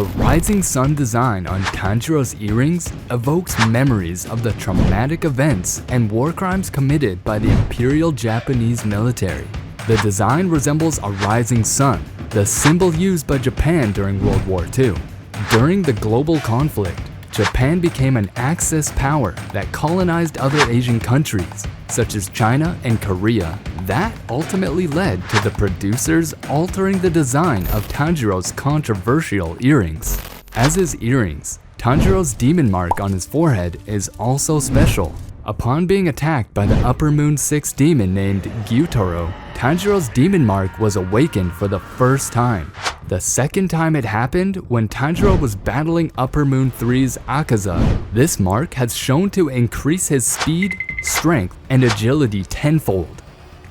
The rising sun design on Tanjiro's earrings evokes memories of the traumatic events and war crimes committed by the Imperial Japanese military. The design resembles a rising sun, the symbol used by Japan during World War II. During the global conflict, Japan became an Axis power that colonized other Asian countries, such as China and Korea. That ultimately led to the producers altering the design of Tanjiro's controversial earrings. As his earrings, Tanjiro's demon mark on his forehead is also special. Upon being attacked by the Upper Moon 6 demon named Gyutaro, Tanjiro's demon mark was awakened for the first time. The second time it happened when Tanjiro was battling Upper Moon 3's 𝐂𝐫𝐸𝐴. This mark has shown to increase his speed, strength, and agility tenfold,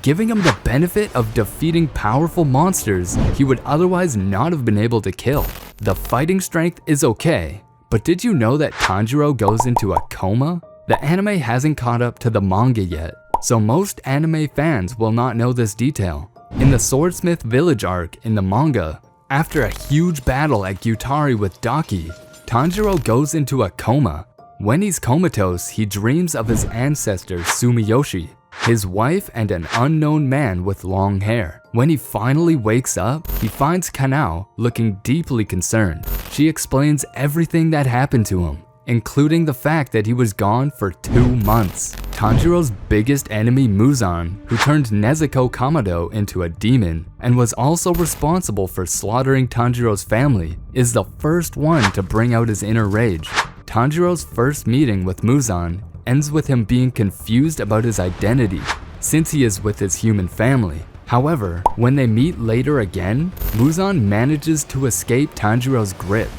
giving him the benefit of defeating powerful monsters he would otherwise not have been able to kill. The fighting strength is okay, but did you know that Tanjiro goes into a coma? The anime hasn't caught up to the manga yet, so most anime fans will not know this detail. In the Swordsmith Village arc in the manga, after a huge battle at Gyutari with Daki, Tanjiro goes into a coma. When he's comatose, he dreams of his ancestor Sumiyoshi, his wife, and an unknown man with long hair. When he finally wakes up, he finds Kanao looking deeply concerned. She explains everything that happened to him, including the fact that he was gone for 2 months. Tanjiro's biggest enemy, Muzan, who turned Nezuko Kamado into a demon and was also responsible for slaughtering Tanjiro's family, is the first one to bring out his inner rage. Tanjiro's first meeting with Muzan ends with him being confused about his identity, since he is with his human family. However, when they meet later again, Muzan manages to escape Tanjiro's grip,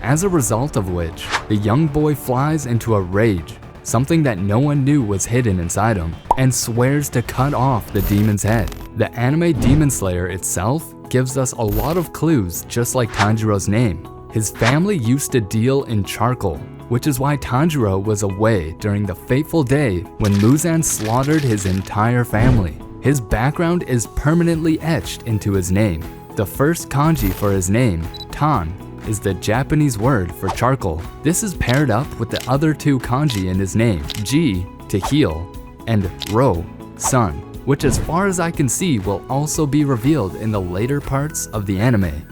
as a result of which, the young boy flies into a rage, something that no one knew was hidden inside him, and swears to cut off the demon's head. The anime Demon Slayer itself gives us a lot of clues, just like Tanjiro's name. His family used to deal in charcoal, which is why Tanjiro was away during the fateful day when Muzan slaughtered his entire family. His background is permanently etched into his name. The first kanji for his name, Tan, is the Japanese word for charcoal. This is paired up with the other 2 kanji in his name, Ji, to heal, and Ro, sun, which as far as I can see will also be revealed in the later parts of the anime.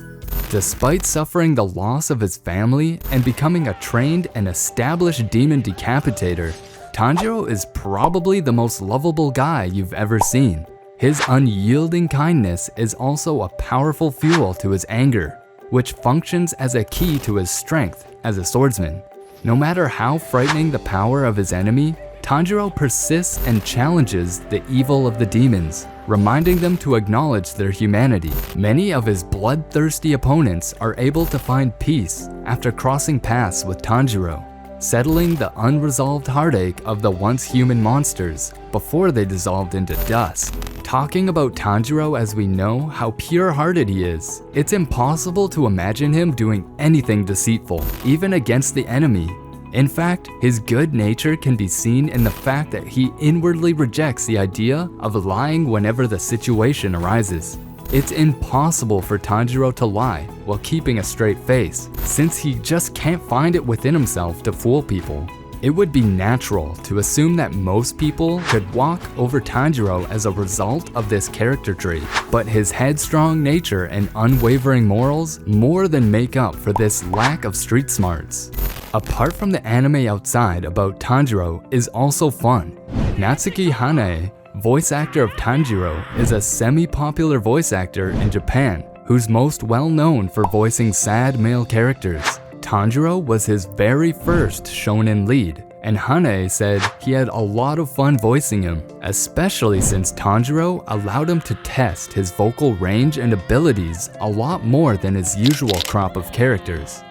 Despite suffering the loss of his family and becoming a trained and established demon decapitator, Tanjiro is probably the most lovable guy you've ever seen. His unyielding kindness is also a powerful fuel to his anger, which functions as a key to his strength as a swordsman. No matter how frightening the power of his enemy, Tanjiro persists and challenges the evil of the demons, reminding them to acknowledge their humanity. Many of his bloodthirsty opponents are able to find peace after crossing paths with Tanjiro, settling the unresolved heartache of the once human monsters before they dissolved into dust. Talking about Tanjiro as we know how pure-hearted he is, it's impossible to imagine him doing anything deceitful, even against the enemy. In fact, his good nature can be seen in the fact that he inwardly rejects the idea of lying whenever the situation arises. It's impossible for Tanjiro to lie while keeping a straight face, since he just can't find it within himself to fool people. It would be natural to assume that most people could walk over Tanjiro as a result of this character trait, but his headstrong nature and unwavering morals more than make up for this lack of street smarts. Apart from the anime outside about Tanjiro is also fun. Natsuki Hanae, voice actor of Tanjiro, is a semi-popular voice actor in Japan who's most well known for voicing sad male characters. Tanjiro was his very first shonen lead, and Hanae said he had a lot of fun voicing him, especially since Tanjiro allowed him to test his vocal range and abilities a lot more than his usual crop of characters.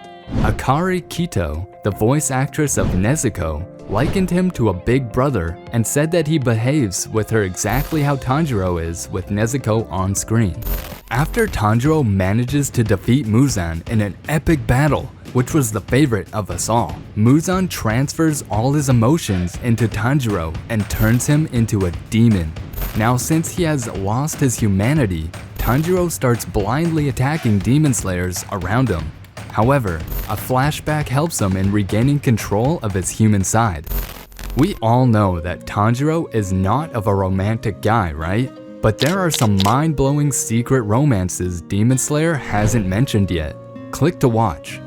Akari Kito, the voice actress of Nezuko, likened him to a big brother and said that he behaves with her exactly how Tanjiro is with Nezuko on screen. After Tanjiro manages to defeat Muzan in an epic battle, which was the favorite of us all, Muzan transfers all his emotions into Tanjiro and turns him into a demon. Now, since he has lost his humanity, Tanjiro starts blindly attacking demon slayers around him. However, a flashback helps him in regaining control of his human side. We all know that Tanjiro is not of a romantic guy, right? But there are some mind-blowing secret romances Demon Slayer hasn't mentioned yet. Click to watch.